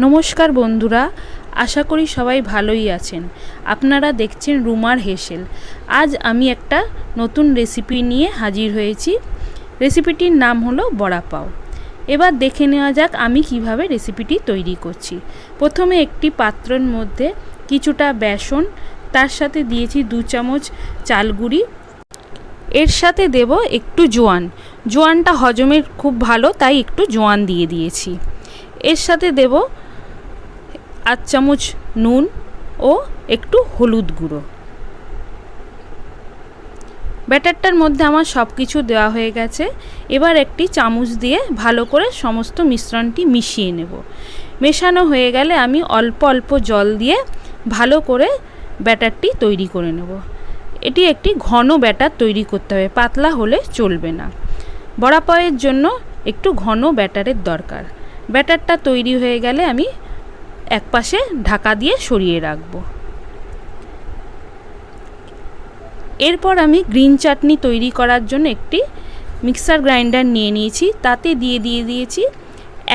নমস্কার বন্ধুরা, আশা করি সবাই ভালোই আছেন। আপনারা দেখছেন রুমার হেসেল। আজ আমি একটা নতুন রেসিপি নিয়ে হাজির হয়েছি। রেসিপিটির নাম হলো বড়া পাও। এবার দেখে নেওয়া যাক আমি কিভাবে রেসিপিটি তৈরি করছি। প্রথমে একটি পাত্রের মধ্যে কিছুটা বেসন, তার সাথে দিয়েছি 2 চামচ চাল গুঁড়ি, এর সাথে দেব একটু জোয়ান। জোয়ানটা হজমের খুব ভালো, তাই একটু জোয়ান দিয়ে দিয়েছি। এর সাথে দেব 8 চামচ নুন ও একটু হলুদ গুঁড়ো। ব্যাটারটার মধ্যে আমার সব কিছু দেওয়া হয়ে গেছে। এবার একটি চামচ দিয়ে ভালো করে সমস্ত মিশ্রণটি মিশিয়ে নেব। মেশানো হয়ে গেলে আমি অল্প অল্প জল দিয়ে ভালো করে ব্যাটারটি তৈরি করে নেব। এটি একটি ঘন ব্যাটার তৈরি করতে হবে, পাতলা হলে চলবে না। বড়া পাওয়ের জন্য একটু ঘন ব্যাটারের দরকার। ব্যাটারটা তৈরি হয়ে গেলে আমি একপাশে ঢাকা দিয়ে সরিয়ে রাখব। এরপর আমি গ্রিন চাটনি তৈরি করার জন্য একটি মিক্সার গ্রাইন্ডার নিয়ে নিয়েছি। তাতে দিয়ে দিয়েছি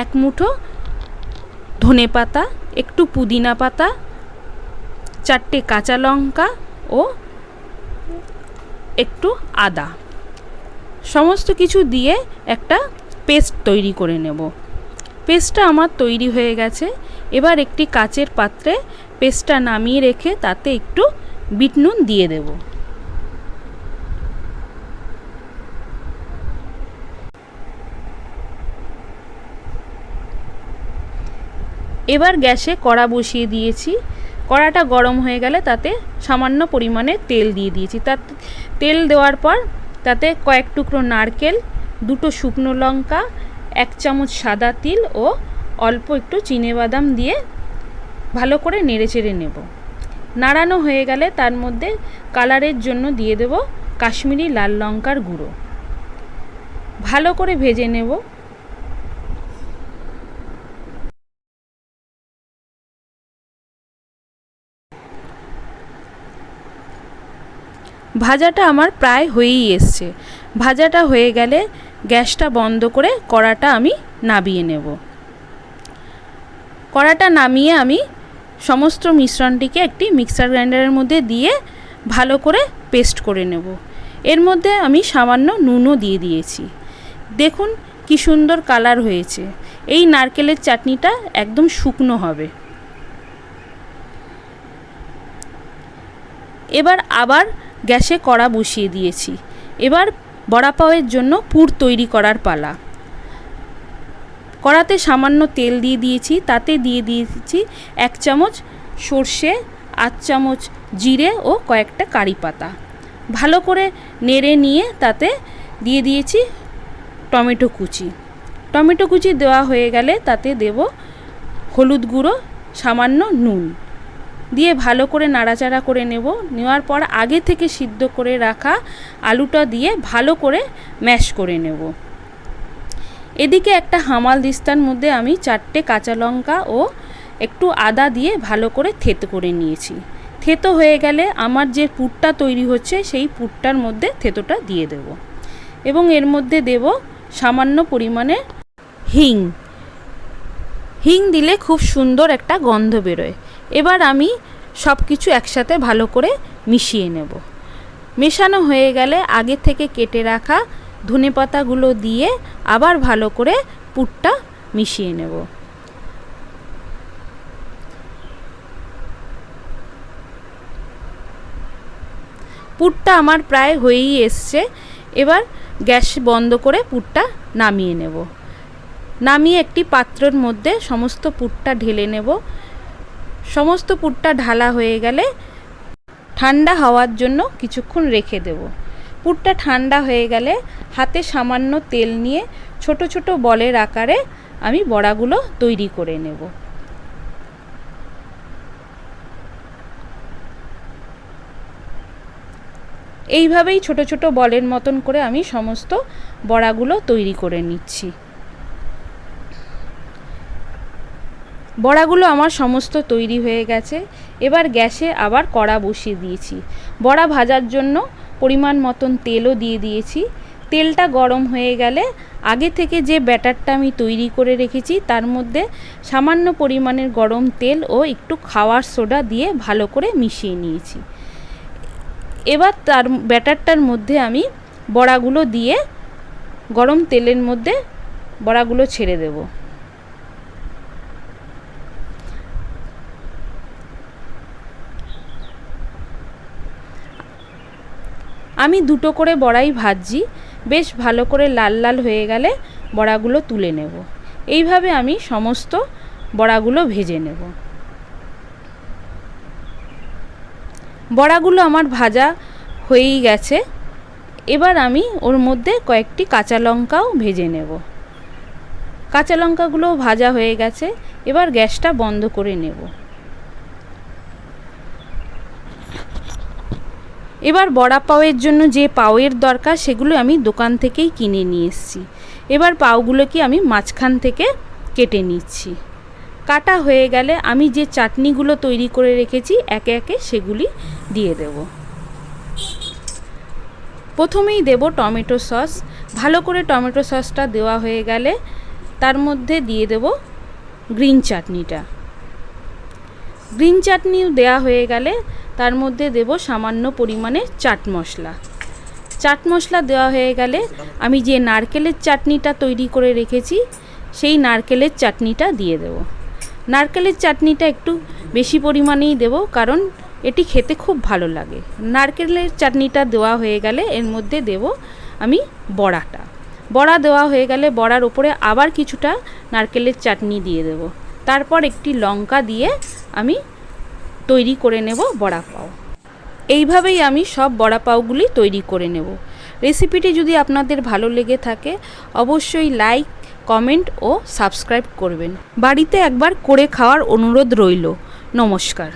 1 মুঠো ধনেপাতা, একটু পুদিনা পাতা, 4টে কাঁচা লঙ্কা ও একটু আদা। সমস্ত কিছু দিয়ে একটা পেস্ট তৈরি করে নেব। পেস্টটা আমার তৈরি হয়ে গেছে। এবার একটি কাচের পাত্রে পেস্টটা নামিয়ে রেখে তাতে একটু বিট নুন দিয়ে দেব। এবার গ্যাসে কড়া বসিয়ে দিয়েছি। কড়াটা গরম হয়ে গেলে তাতে সামান্য পরিমাণে তেল দিয়ে দিয়েছি। তাতে তেল দেওয়ার পর তাতে কয়েক টুকরো নারকেল, 2টো শুকনো লঙ্কা, 1 চামচ সাদা তিল ও অল্প একটু চিনেবাদাম দিয়ে ভালো করে নেড়েচেড়ে নেব। নাড়ানো হয়ে গেলে তার মধ্যে কালারের জন্য দিয়ে দেব কাশ্মীরি লাল লঙ্কার গুঁড়ো। ভালো করে ভেজে নেব। ভাজাটা আমার প্রায় হয়েই এসছে। ভাজাটা হয়ে গেলে গ্যাসটা বন্ধ করে কড়াটা আমি নামিয়ে নেব। কড়াটা নামিয়ে আমি সমস্ত মিশ্রণটিকে একটি মিক্সার গ্রাইন্ডারের মধ্যে দিয়ে ভালো করে পেস্ট করে নেব। এর মধ্যে আমি সামান্য নুনও দিয়ে দিয়েছি। দেখুন কি সুন্দর কালার হয়েছে। এই নারকেলের চাটনিটা একদম শুকনো হবে। এবার আবার গ্যাসে কড়া বসিয়ে দিয়েছি। এবার বড়া পাওয়ের জন্য পুর তৈরি করার পালা। কড়াতে সামান্য তেল দিয়ে দিয়েছি। তাতে দিয়ে দিয়েছি 1 চামচ সর্ষে, 8 চামচ জিরে ও কয়েকটা কারি পাতা। ভালো করে নেড়ে নিয়ে তাতে দিয়ে দিয়েছি টমেটো কুচি। টমেটো কুচি দেওয়া হয়ে গেলে তাতে দেব হলুদ গুঁড়ো, সামান্য নুন দিয়ে ভালো করে নাড়াচাড়া করে নেব। নেওয়ার পর আগে থেকে সিদ্ধ করে রাখা আলুটা দিয়ে ভালো করে ম্যাশ করে নেব। এদিকে একটা হামাল দিস্তার মধ্যে আমি 4টে কাঁচা লঙ্কা ও একটু আদা দিয়ে ভালো করে থেতো করে নিয়েছি। থেতো হয়ে গেলে আমার যে পুরটা তৈরি হচ্ছে সেই পুরটার মধ্যে থেতোটা দিয়ে দেব এবং এর মধ্যে দেব সামান্য পরিমাণে হিং। হিং দিলে খুব সুন্দর একটা গন্ধ বেরোয়। এবার আমি সব কিছু একসাথে ভালো করে মিশিয়ে নেব। মেশানো হয়ে গেলে আগে থেকে কেটে রাখা ধনেপাতাগুলো দিয়ে আবার ভালো করে পুরটা মিশিয়ে নেব। পুরটা আমার প্রায় হয়েই এসছে। এবার গ্যাস বন্ধ করে পুরটা নামিয়ে নেব। নামিয়ে একটি পাত্রের মধ্যে সমস্ত পুরটা ঢেলে নেব। সমস্ত পুরটা ঢালা হয়ে গেলে ঠান্ডা হওয়ার জন্য কিছুক্ষণ রেখে দেব। পুরটা ঠান্ডা হয়ে গেলে হাতে সামান্য তেল নিয়ে ছোট ছোট বলের আকারে আমি বড়াগুলো তৈরি করে নেব। এইভাবেই ছোট ছোট বলের মতন করে আমি সমস্ত বড়াগুলো তৈরি করে নিচ্ছি। বড়াগুলো আমার সমস্ত তৈরি হয়ে গেছে। এবার গ্যাসে আবার কড়া বসিয়ে দিয়েছি। বড়া ভাজার জন্য পরিমাণ মতন তেলও দিয়ে দিয়েছি। তেলটা গরম হয়ে গেলে আগে থেকে যে ব্যাটারটা আমি তৈরি করে রেখেছি তার মধ্যে সামান্য পরিমাণের গরম তেল ও একটু খাওয়ার সোডা দিয়ে ভালো করে মিশিয়ে নিয়েছি। এবার তার ব্যাটারটার মধ্যে আমি বড়াগুলো দিয়ে গরম তেলের মধ্যে বড়াগুলো ছেড়ে দেব। আমি দুটো করে বড়াই ভাজছি, বেশ ভালো করে লাল লাল হয়ে গেলে বড়াগুলো তুলে নেব। এইভাবে আমি সমস্ত বড়াগুলো ভেজে নেব। বড়াগুলো আমার ভাজা হয়েই গেছে। এবার আমি ওর মধ্যে কয়েকটি কাঁচা লঙ্কাও ভেজে নেব। কাঁচা লঙ্কাগুলোও ভাজা হয়ে গেছে। এবার গ্যাসটা বন্ধ করে নেব। এবার বড়া পাউয়ের জন্য যে পাউয়ের দরকার সেগুলো আমি দোকান থেকেই কিনে নিয়ে এসেছি। এবার পাউগুলোকে আমি মাঝখান থেকে কেটে নিচ্ছি। কাটা হয়ে গেলে আমি যে চাটনিগুলো তৈরি করে রেখেছি একে একে সেগুলি দিয়ে দেব। প্রথমেই দেব টমেটো সস। ভালো করে টমেটো সসটা দেওয়া হয়ে গেলে তার মধ্যে দিয়ে দেব গ্রিন চাটনিটা। গ্রিন চাটনি দেওয়া হয়ে গেলে তার মধ্যে দেব সামান্য পরিমাণে চাট মশলা। চাট মশলা দেওয়া হয়ে গেলে আমি যে নারকেলের চাটনিটা তৈরি করে রেখেছি সেই নারকেলের চাটনিটা দিয়ে দেব। নারকেলের চাটনিটা একটু বেশি পরিমাণেই দেব, কারণ এটি খেতে খুব ভালো লাগে। নারকেলের চাটনিটা দেওয়া হয়ে গেলে এর মধ্যে দেব আমি বড়াটা। বড়া দেওয়া হয়ে গেলে বড়ার উপরে আবার কিছুটা নারকেলের চাটনি দিয়ে দেব। তারপর একটি লঙ্কা দিয়ে আমি তৈরি করে নেব বড়া পাও। এইভাবেই আমি সব বড়া পাওগুলি তৈরি করে নেব। রেসিপিটি যদি আপনাদের ভালো লেগে থাকে অবশ্যই লাইক, কমেন্ট ও সাবস্ক্রাইব করবেন। বাড়িতে একবার করে খাওয়ার অনুরোধ রইল। নমস্কার।